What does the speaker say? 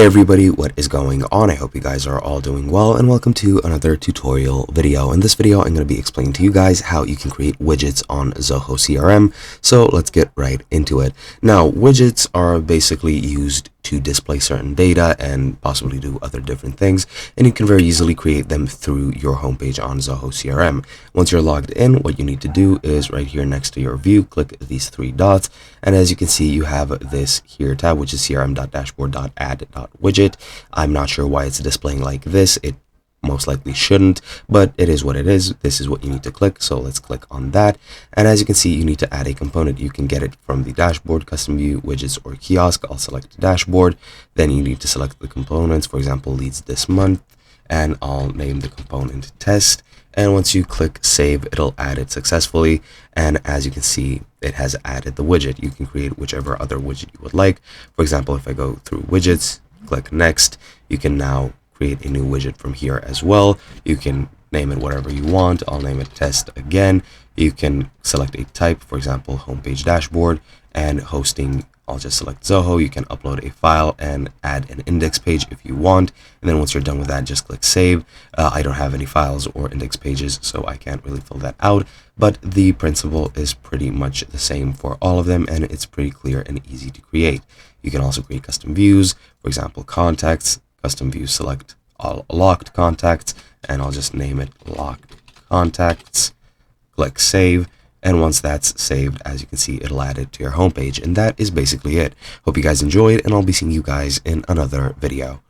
Hey everybody, what is going on? I hope you guys are all doing well, and welcome to another tutorial video. In this video, I'm going to be explaining to you guys how you can create widgets on Zoho CRM. So let's get right into it. Now, widgets are basically used to display certain data and possibly do other different things, and you can very easily create them through your homepage on Zoho CRM. Once you're logged in, what you need to do is right here next to your view, click these three dots, and as you can see, you have this here tab, which is crm.dashboard.add.widget. I'm not sure why it's displaying like this. It most likely shouldn't, but it is what it is. This is what you need to click, so let's click on that. And as you can see, you need to add a component. You can get it from the dashboard, custom view, widgets, or kiosk. I'll select dashboard. Then you need to select the components, for example, leads this month, and I'll name the component test. And once you click save, it'll add it successfully. And as you can see, it has added the widget. You can create whichever other widget you would like. For example, if I go through widgets, click next, you can now create a new widget from here as well. You can name it whatever you want. I'll name it test again. You can select a type, for example, homepage dashboard, and hosting, I'll just select Zoho. You can upload a file and add an index page if you want. And then once you're done with that, just click save. I don't have any files or index pages, so I can't really fill that out. But the principle is pretty much the same for all of them, and it's pretty clear and easy to create. You can also create custom views, for example, contacts. Custom view, select all locked contacts, and I'll just name it locked contacts. Click save, and once that's saved, as you can see, it'll add it to your homepage, and that is basically it. Hope you guys enjoyed, and I'll be seeing you guys in another video.